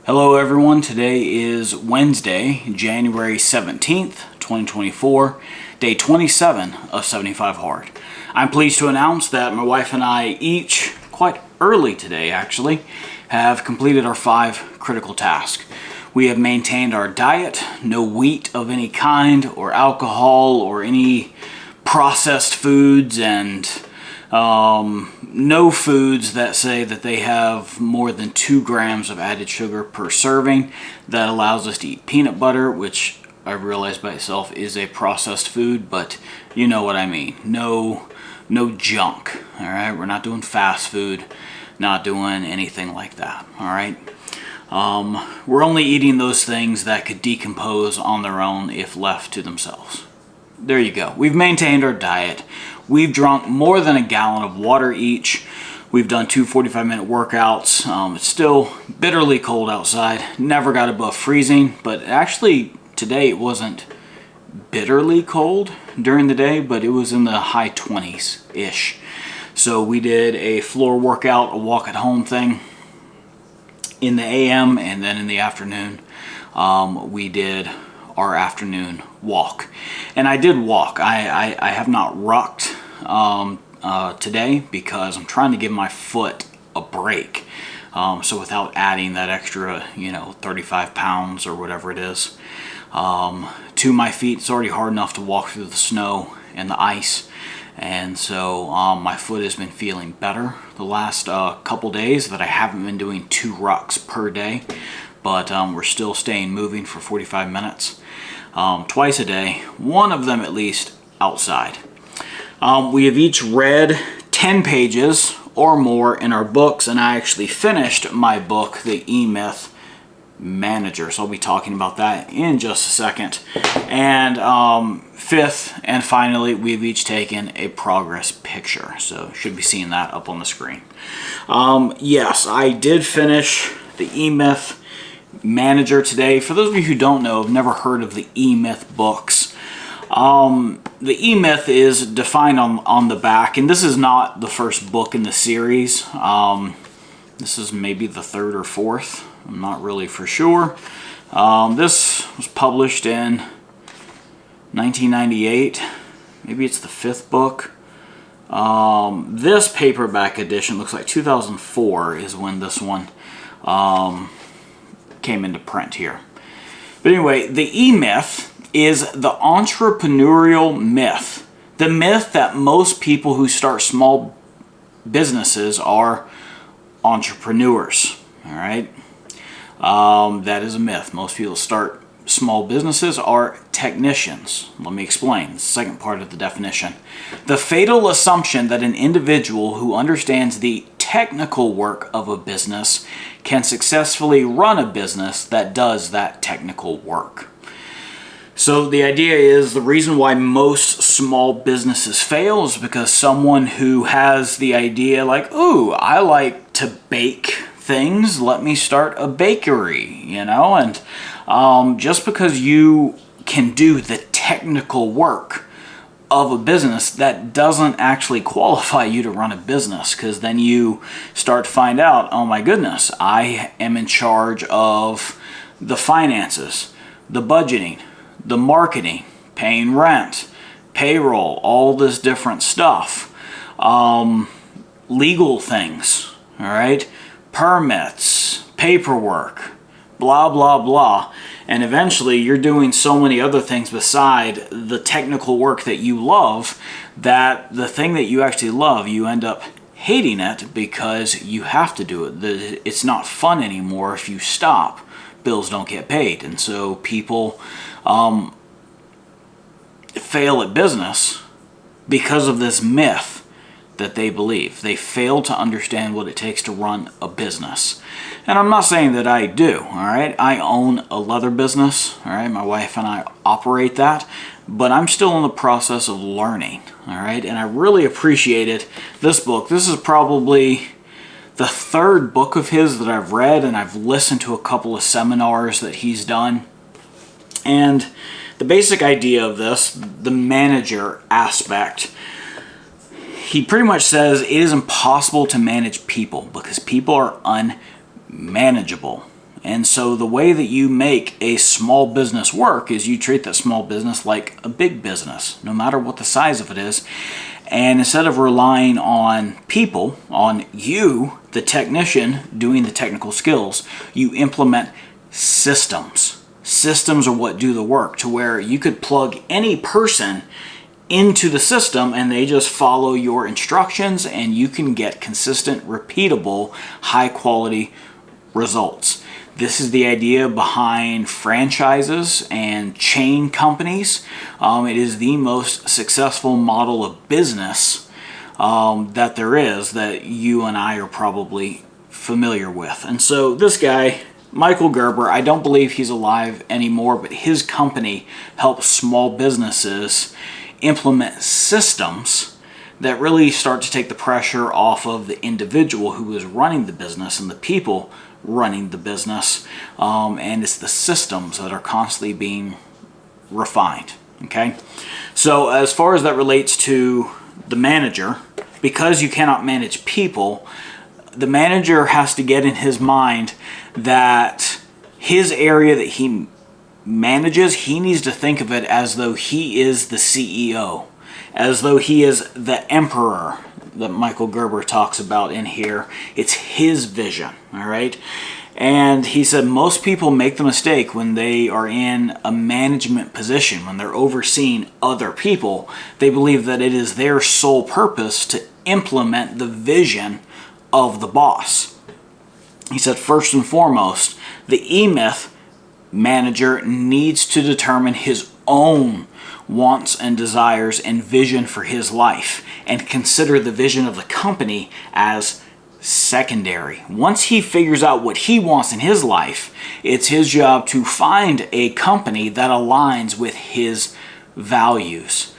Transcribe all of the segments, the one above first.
Hello everyone, today is Wednesday, January 17th, 2024, day 27 of 75 Hard. I'm pleased to announce that my wife and I each, quite early today actually, have completed our 5 critical tasks. We have maintained our diet, no wheat of any kind or alcohol or any processed foods, and no foods that say that they have more than 2 grams of added sugar per serving. That allows us to eat peanut butter, which I realize by itself is a processed food, but you know what I mean. No junk, all right? We're not doing fast food, not doing anything like that, all right? We're only eating those things that could decompose on their own if left to themselves. There you go. We've maintained our diet. We've drunk more than a gallon of water each. We've done 2 45-minute workouts. It's still bitterly cold outside. Never got above freezing, but actually today it wasn't bitterly cold during the day, but it was in the high 20s-ish. So we did a floor workout, a walk at home thing in the AM, and then in the afternoon we did our afternoon walk. And I did walk. I have not rucked today because I'm trying to give my foot a break. So without adding that extra, 35 pounds or whatever it is to my feet, it's already hard enough to walk through the snow and the ice. And so my foot has been feeling better the last couple days, that I haven't been doing 2 rucks per day, but we're still staying moving for 45 minutes. Twice a day, one of them at least outside. We have each read 10 pages or more in our books, and I actually finished my book, The E-Myth Manager, so I'll be talking about that in just a second. And 5th and finally, we've each taken a progress picture, so should be seeing that up on the screen. Yes, I did finish the E-Myth Manager today. For those of you who don't know, have never heard of the E-Myth books, the E-Myth is defined on the back, and this is not the first book in the series. This is maybe the 3rd or 4th. I'm not really for sure. This was published in 1998. Maybe it's the 5th book. This paperback edition looks like 2004 is when this one came into print here. But anyway, the E-Myth is the entrepreneurial myth. The myth that most people who start small businesses are entrepreneurs. All right? That is a myth. Most people start small businesses are technicians. Let me explain. The second part of the definition. The fatal assumption that an individual who understands the technical work of a business can successfully run a business that does that technical work. So the idea is, the reason why most small businesses fail is because someone who has the idea like, ooh, I like to bake things, let me start a bakery, and just because you can do the technical work of a business, that doesn't actually qualify you to run a business, because then you start to find out, oh my goodness, I am in charge of the finances, the budgeting, the marketing, paying rent, payroll, all this different stuff, legal things, all right, permits, paperwork, blah, blah, blah. And eventually you're doing so many other things beside the technical work that you love, that the thing that you actually love, you end up hating it because you have to do it. It's not fun anymore if you stop. Bills don't get paid. And so people fail at business because of this myth that they believe. They fail to understand what it takes to run a business. And I'm not saying that I do, all right? I own a leather business, all right? My wife and I operate that, but I'm still in the process of learning, all right? And I really appreciated this book. This is probably the 3rd book of his that I've read, and I've listened to a couple of seminars that he's done. And the basic idea of this, the manager aspect, he pretty much says it is impossible to manage people because people are unmanageable. And so the way that you make a small business work is you treat that small business like a big business, no matter what the size of it is. And instead of relying on people, on you, the technician, doing the technical skills, you implement systems. Systems are what do the work, to where you could plug any person into the system and they just follow your instructions, and you can get consistent, repeatable, high quality results. This is the idea behind franchises and chain companies. It is the most successful model of business that there is, that you and I are probably familiar with. And so this guy, Michael Gerber, I don't believe he's alive anymore, but his company helps small businesses implement systems that really start to take the pressure off of the individual who is running the business and the people running the business, and it's the systems that are constantly being refined. Okay, so as far as that relates to the manager, because you cannot manage people, the manager has to get in his mind that his area that he manages, he needs to think of it as though he is the CEO, as though he is the emperor that Michael Gerber talks about in here. It's his vision, all right? And he said most people make the mistake when they are in a management position, when they're overseeing other people. They believe that it is their sole purpose to implement the vision of the boss. He said first and foremost, the E-Myth manager needs to determine his own wants and desires and vision for his life, and consider the vision of the company as secondary. Once he figures out what he wants in his life, it's his job to find a company that aligns with his values.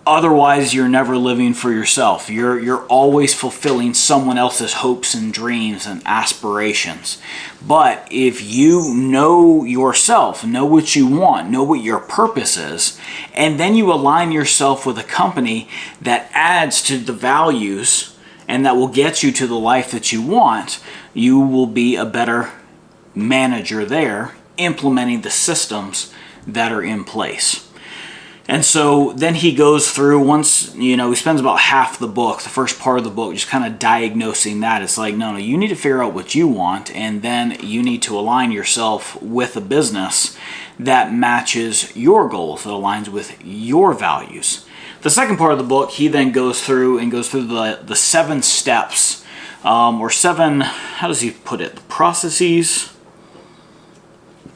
Otherwise, you're never living for yourself. You're always fulfilling someone else's hopes and dreams and aspirations. But if you know yourself, know what you want, know what your purpose is, and then you align yourself with a company that adds to the values and that will get you to the life that you want, you will be a better manager there, implementing the systems that are in place. And so then he goes through, once, he spends about half the book, the first part of the book, just kind of diagnosing that. It's like, no, you need to figure out what you want, and then you need to align yourself with a business that matches your goals, that aligns with your values. The second part of the book, he then goes through the 7 steps, or 7, how does he put it? The processes,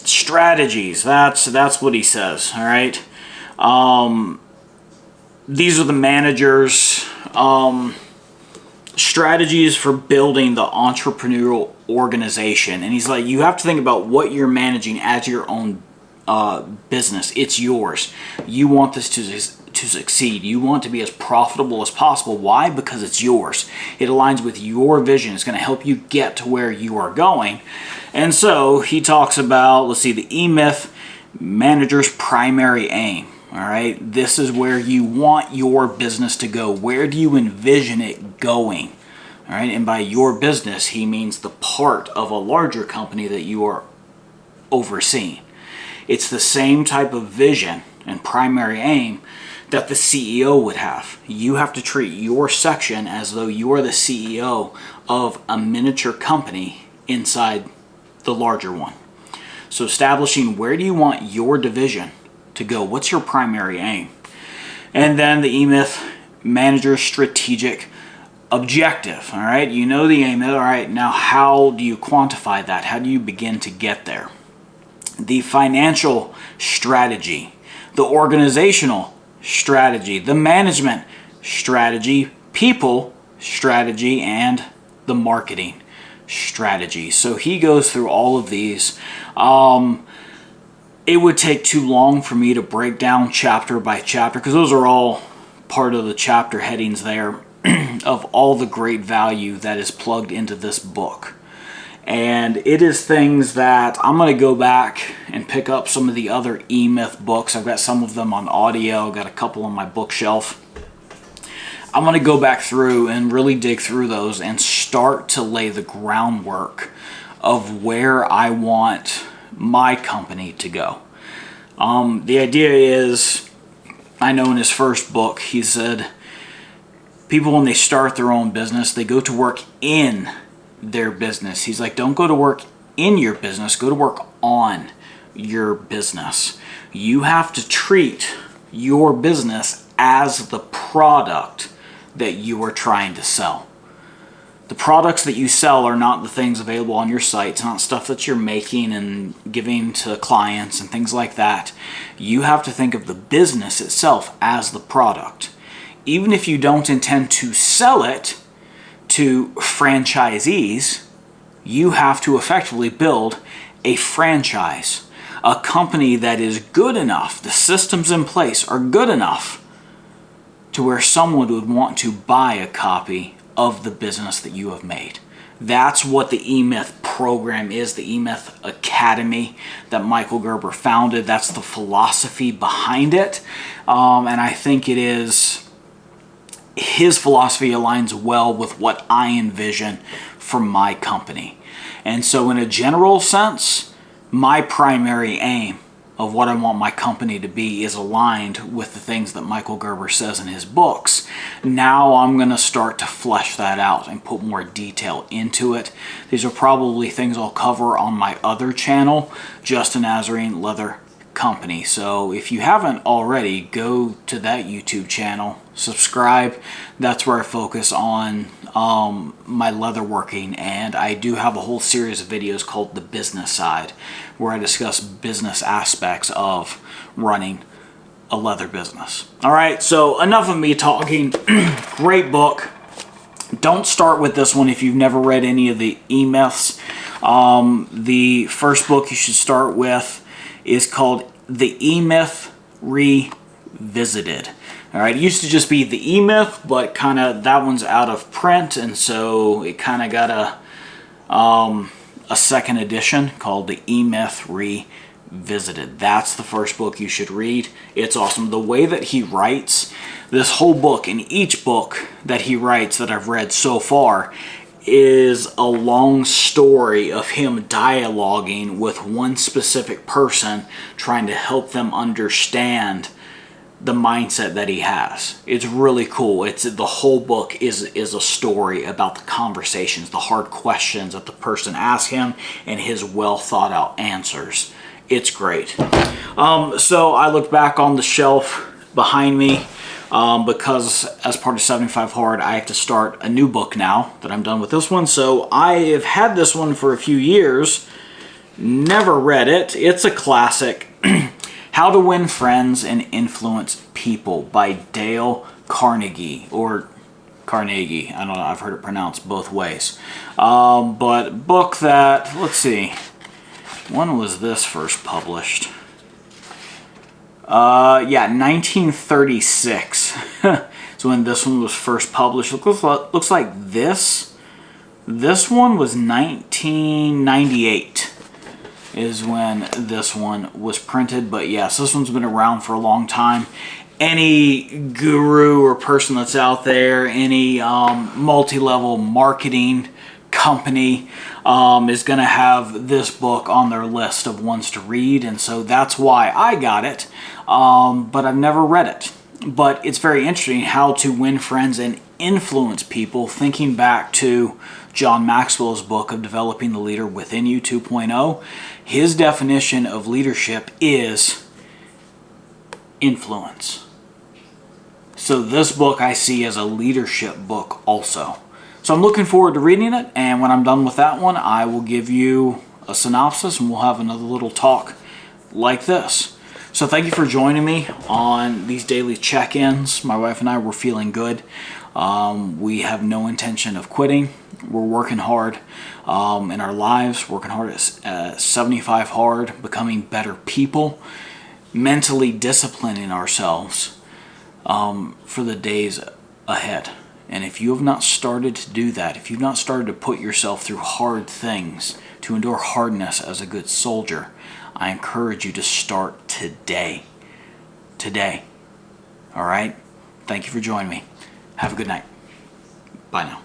strategies. That's what he says, all right? These are the manager's strategies for building the entrepreneurial organization. And he's like, you have to think about what you're managing as your own business. It's yours. You want this to succeed. You want to be as profitable as possible. Why? Because it's yours. It aligns with your vision. It's going to help you get to where you are going. And so he talks about, the E-Myth manager's primary aim. All right, this is where you want your business to go. Where do you envision it going? All right, and by your business, he means the part of a larger company that you are overseeing. It's the same type of vision and primary aim that the CEO would have. You have to treat your section as though you are the CEO of a miniature company inside the larger one. So establishing, where do you want your division to go? What's your primary aim? And then the E-Myth manager's strategic objective. All right, you know the aim. All right, now how do you quantify that? How do you begin to get there? The financial strategy, the organizational strategy, the management strategy, people strategy, and the marketing strategy. So he goes through all of these. It would take too long for me to break down chapter by chapter, because those are all part of the chapter headings there of all the great value that is plugged into this book. And it is things that I'm going to go back and pick up some of the other E-Myth books. I've got some of them on audio, got a couple on my bookshelf. I'm going to go back through and really dig through those and start to lay the groundwork of where I want my company to go. The idea is, I know in his first book, he said, people, when they start their own business, they go to work in their business. He's like, don't go to work in your business, go to work on your business. You have to treat your business as the product that you are trying to sell. The products that you sell are not the things available on your site. It's not stuff that you're making and giving to clients and things like that. You have to think of the business itself as the product. Even if you don't intend to sell it to franchisees, you have to effectively build a franchise, a company that is good enough, the systems in place are good enough to where someone would want to buy a copy of the business that you have made. That's what the E-Myth program is, the E-Myth Academy that Michael Gerber founded. That's the philosophy behind it. And I think it is, his philosophy aligns well with what I envision for my company. And so in a general sense, my primary aim of what I want my company to be is aligned with the things that Michael Gerber says in his books. Now I'm going to start to flesh that out and put more detail into it. These are probably things I'll cover on my other channel, Justin Nazarene Leather Company. So if you haven't already, go to that YouTube channel, subscribe. That's where I focus on my leatherworking, and I do have a whole series of videos called The Business Side, where I discuss business aspects of running a leather business. All right, so enough of me talking. Great book. Don't start with this one if you've never read any of the E-Myths. The first book you should start with is called The E-Myth Revisited. All right, it used to just be the E-Myth, but kind of that one's out of print, and so it kind of got a second edition called the E-Myth Revisited. That's the first book you should read. It's awesome. The way that he writes, this whole book, and each book that he writes that I've read so far, is a long story of him dialoguing with one specific person, trying to help them understand the mindset that he has. It's really cool. It's the whole book is a story about the conversations, the hard questions that the person asks him, and his well thought out answers. It's great. So I look back on the shelf behind me because as part of 75 Hard, I have to start a new book now that I'm done with this one. So I have had this one for a few years, never read it. It's a classic. How to Win Friends and Influence People by Dale Carnegie, or Carnegie. I don't know. I've heard it pronounced both ways. But book that, let's see. When was this first published? Yeah, 1936. So when this one was first published. Looks like this one was 1998. Is when this one was printed. But yes, this one's been around for a long time. Any guru or person that's out there, any multi-level marketing company is going to have this book on their list of ones to read, and so that's why I got it, but I've never read it. But it's very interesting how to win friends and influence people, thinking back to John Maxwell's book of Developing the Leader Within You 2.0. His definition of leadership is influence. So this book I see as a leadership book also. So I'm looking forward to reading it, and when I'm done with that one, I will give you a synopsis and we'll have another little talk like this. So thank you for joining me on these daily check-ins. My wife and I were feeling good. We have no intention of quitting. We're working hard in our lives, working hard at 75 Hard, becoming better people, mentally disciplining ourselves for the days ahead. And if you have not started to do that, if you've not started to put yourself through hard things, to endure hardness as a good soldier, I encourage you to start today. Today. All right? Thank you for joining me. Have a good night. Bye now.